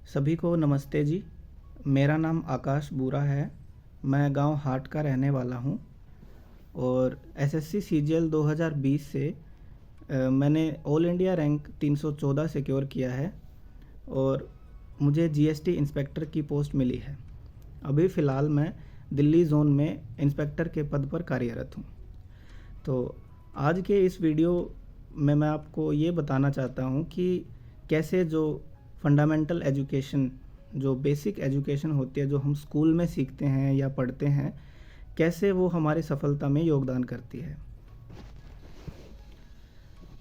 सभी को नमस्ते जी। मेरा नाम आकाश बूरा है। मैं गांव हाट का रहने वाला हूं और एसएससी सीजीएल 2020 से मैंने ऑल इंडिया रैंक 314 सिक्योर किया है और मुझे जीएसटी इंस्पेक्टर की पोस्ट मिली है। अभी फ़िलहाल मैं दिल्ली जोन में इंस्पेक्टर के पद पर कार्यरत हूं। तो आज के इस वीडियो में मैं आपको ये बताना चाहता हूं कि कैसे जो फंडामेंटल एजुकेशन, जो बेसिक एजुकेशन होती है, जो हम स्कूल में सीखते हैं या पढ़ते हैं, कैसे वो हमारी सफलता में योगदान करती है।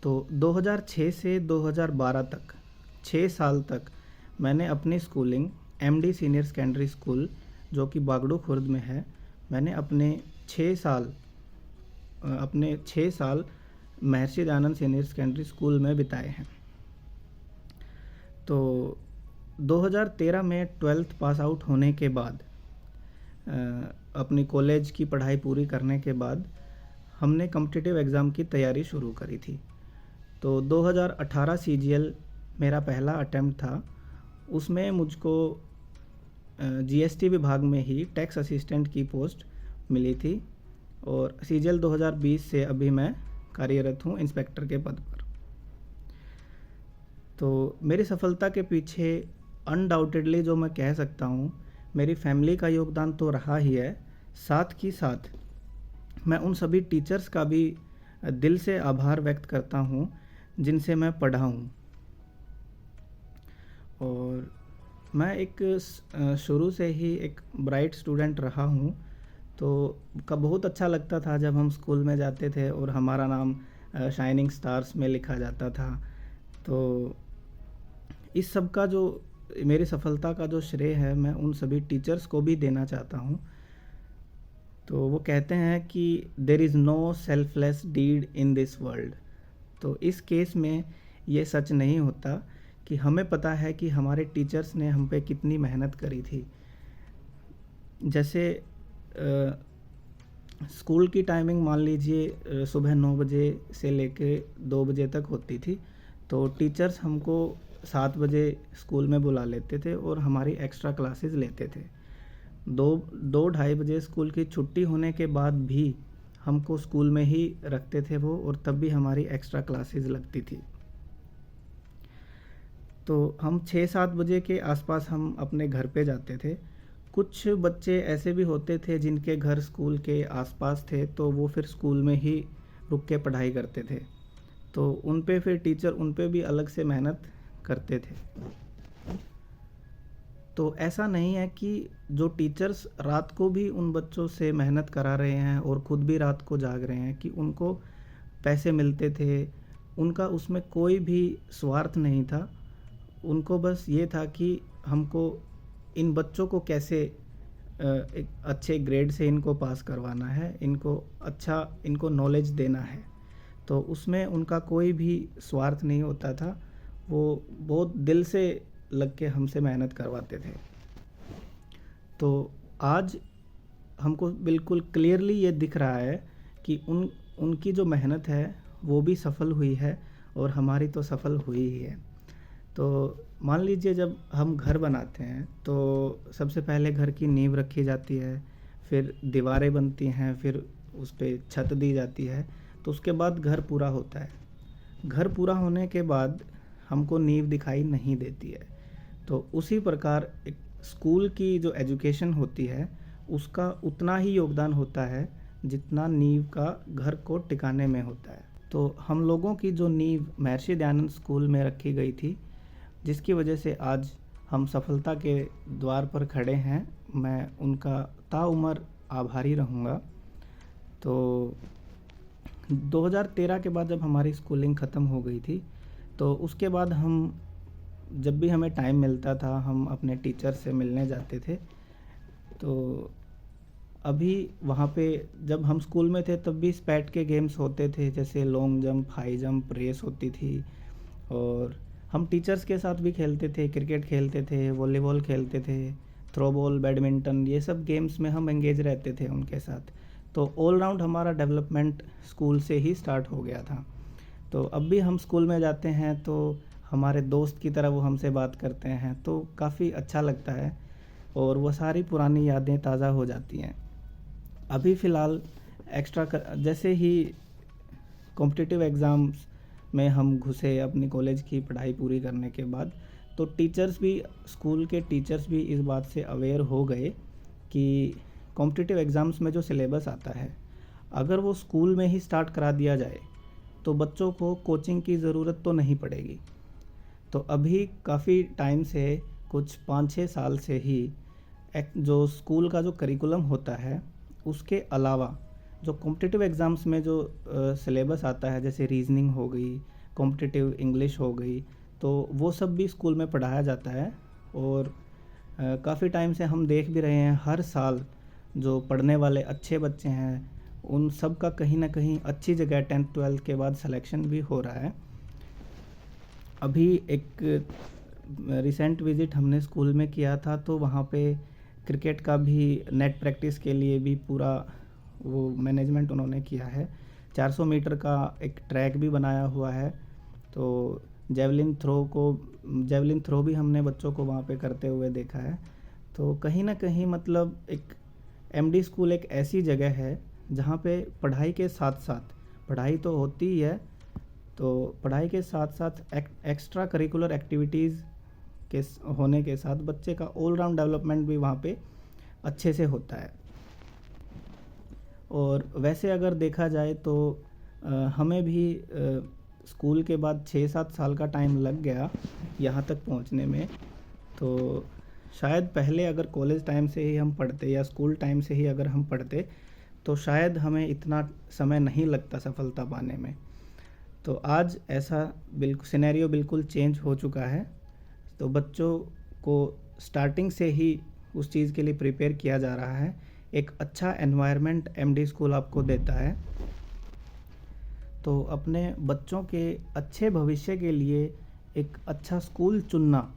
तो 2006 से 2012 तक 6 साल तक मैंने अपनी schooling MD senior secondary school, जो कि बागड़ू खुर्द में है, मैंने अपने 6 साल Maharshi Dayanand senior secondary school में बिताए हैं। तो 2013 में 12th पास आउट होने के बाद, अपनी कॉलेज की पढ़ाई पूरी करने के बाद हमने कॉम्पिटिटिव एग्ज़ाम की तैयारी शुरू करी थी। तो 2018 सीजीएल मेरा पहला अटेम्प्ट था। उसमें मुझको जीएसटी विभाग में ही टैक्स असिस्टेंट की पोस्ट मिली थी और सीजीएल 2020 से अभी मैं कार्यरत हूँ इंस्पेक्टर के पद पर। तो मेरी सफलता के पीछे अनडाउटेडली जो मैं कह सकता हूँ, मेरी फैमिली का योगदान तो रहा ही है, साथ ही साथ मैं उन सभी टीचर्स का भी दिल से आभार व्यक्त करता हूँ जिनसे मैं पढ़ा हूँ। और मैं एक शुरू से ही एक ब्राइट स्टूडेंट रहा हूँ। तो बहुत अच्छा लगता था जब हम स्कूल में जाते थे और हमारा नाम शाइनिंग स्टार्स में लिखा जाता था। तो इस सब का जो मेरी सफलता का जो श्रेय है, मैं उन सभी टीचर्स को भी देना चाहता हूँ। तो वो कहते हैं कि there is no selfless deed in this world. तो इस केस में ये सच नहीं होता कि हमें पता है कि हमारे टीचर्स ने हम पे कितनी मेहनत करी थी। जैसे स्कूल की टाइमिंग मान लीजिए सुबह 9 बजे से लेके 2 बजे तक होती थी। तो टीचर्स हमको 7 बजे स्कूल में बुला लेते थे और हमारी एक्स्ट्रा क्लासेस लेते थे। 2-2:30 बजे स्कूल की छुट्टी होने के बाद भी हमको स्कूल में ही रखते थे वो, और तब भी हमारी एक्स्ट्रा क्लासेस लगती थी। तो हम 6-7 बजे के आसपास हम अपने घर पे जाते थे। कुछ बच्चे ऐसे भी होते थे जिनके घर स्कूल के आसपास थे, तो वो फिर स्कूल में ही रुक के पढ़ाई करते थे। तो उन पे फिर टीचर उन पे भी अलग से मेहनत करते थे। तो ऐसा नहीं है कि जो टीचर्स रात को भी उन बच्चों से मेहनत करा रहे हैं और ख़ुद भी रात को जाग रहे हैं कि उनको पैसे मिलते थे, उनका उसमें कोई भी स्वार्थ नहीं था। उनको बस ये था कि हमको इन बच्चों को कैसे एक अच्छे ग्रेड से इनको पास करवाना है, इनको नॉलेज देना है। तो उसमें उनका कोई भी स्वार्थ नहीं होता था। वो बहुत दिल से लग के हमसे मेहनत करवाते थे। तो आज हमको बिल्कुल क्लियरली ये दिख रहा है कि उनकी जो मेहनत है वो भी सफल हुई है और हमारी तो सफल हुई ही है। तो मान लीजिए जब हम घर बनाते हैं तो सबसे पहले घर की नींव रखी जाती है, फिर दीवारें बनती हैं, फिर उस पे छत दी जाती है, तो उसके बाद घर पूरा होता है। घर पूरा होने के बाद हमको नींव दिखाई नहीं देती है। तो उसी प्रकार एक स्कूल की जो एजुकेशन होती है उसका उतना ही योगदान होता है जितना नींव का घर को टिकाने में होता है। तो हम लोगों की जो नींव महर्षि दयानंद स्कूल में रखी गई थी, जिसकी वजह से आज हम सफलता के द्वार पर खड़े हैं, मैं उनका ताउम्र आभारी रहूँगा। तो 2013 के बाद जब हमारी स्कूलिंग ख़त्म हो गई थी, तो उसके बाद हम जब भी हमें टाइम मिलता था हम अपने टीचर से मिलने जाते थे। तो अभी वहाँ पे जब हम स्कूल में थे तब भी स्पैट के गेम्स होते थे, जैसे long jump, high jump, race होती थी। और हम टीचर्स के साथ भी खेलते थे, क्रिकेट खेलते थे, वॉलीबॉल खेलते थे, थ्रो बॉल, बैडमिंटन, ये सब गेम्स में हम एंगेज रहते थे उनके साथ। तो ऑल राउंड हमारा डेवलपमेंट स्कूल से ही स्टार्ट हो गया था। तो अब भी हम स्कूल में जाते हैं तो हमारे दोस्त की तरह वो हमसे बात करते हैं, तो काफ़ी अच्छा लगता है और वो सारी पुरानी यादें ताज़ा हो जाती हैं। अभी फ़िलहाल जैसे ही कॉम्पिटिटिव एग्ज़ाम्स में हम घुसे अपनी कॉलेज की पढ़ाई पूरी करने के बाद, तो स्कूल के टीचर्स भी इस बात से अवेयर हो गए कि कॉम्पिटिटिव एग्ज़ाम्स में जो सिलेबस आता है, अगर वो स्कूल में ही स्टार्ट करा दिया जाए तो बच्चों को कोचिंग की ज़रूरत तो नहीं पड़ेगी। तो अभी काफ़ी टाइम से, कुछ 5-6 साल से ही जो स्कूल का जो करिकुलम होता है, उसके अलावा जो कॉम्पिटिटिव एग्ज़ाम्स में जो सिलेबस आता है, जैसे रीजनिंग हो गई, कॉम्पिटिटिव इंग्लिश हो गई, तो वो सब भी स्कूल में पढ़ाया जाता है। और काफ़ी टाइम से हम देख भी रहे हैं, हर साल जो पढ़ने वाले अच्छे बच्चे हैं, उन सब का कहीं ना कहीं अच्छी जगह 10th-12th के बाद सिलेक्शन भी हो रहा है। अभी एक रिसेंट विज़िट हमने स्कूल में किया था, तो वहाँ पे क्रिकेट का भी नेट प्रैक्टिस के लिए भी पूरा वो मैनेजमेंट उन्होंने किया है। 400 मीटर का एक ट्रैक भी बनाया हुआ है। तो जेवलिन थ्रो भी हमने बच्चों को वहाँ पे करते हुए देखा है। तो कहीं ना कहीं मतलब एक एमडी स्कूल एक ऐसी जगह है जहाँ पे पढ़ाई के साथ साथ, पढ़ाई तो होती ही है, तो पढ़ाई के साथ साथ एक्स्ट्रा करिकुलर एक्टिविटीज़ के होने के साथ बच्चे का ऑल राउंड डेवलपमेंट भी वहाँ पे अच्छे से होता है। और वैसे अगर देखा जाए तो हमें भी स्कूल के बाद 6-7 साल का टाइम लग गया यहाँ तक पहुँचने में। तो शायद पहले अगर कॉलेज टाइम से ही हम पढ़ते या स्कूल टाइम से ही अगर हम पढ़ते, तो शायद हमें इतना समय नहीं लगता सफलता पाने में। तो आज ऐसा सिनेरियो बिल्कुल चेंज हो चुका है। तो बच्चों को स्टार्टिंग से ही उस चीज़ के लिए प्रिपेयर किया जा रहा है। एक अच्छा एनवायरनमेंट एमडी स्कूल आपको देता है। तो अपने बच्चों के अच्छे भविष्य के लिए एक अच्छा स्कूल चुनना,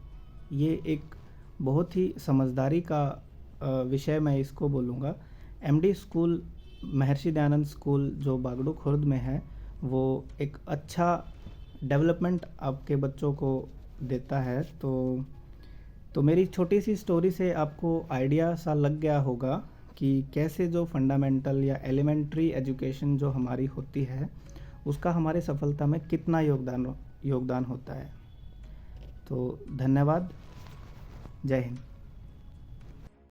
ये एक बहुत ही समझदारी का विषय मैं इसको बोलूँगा। MD school, Maharshi Dayanand school जो बागड़ू खुर्द में है, वो एक अच्छा डेवलपमेंट आपके बच्चों को देता है। तो मेरी छोटी सी स्टोरी से आपको आइडिया सा लग गया होगा कि कैसे जो फंडामेंटल या एलिमेंट्री एजुकेशन जो हमारी होती है, उसका हमारे सफलता में कितना योगदान होता है। तो धन्यवाद। जय हिंद।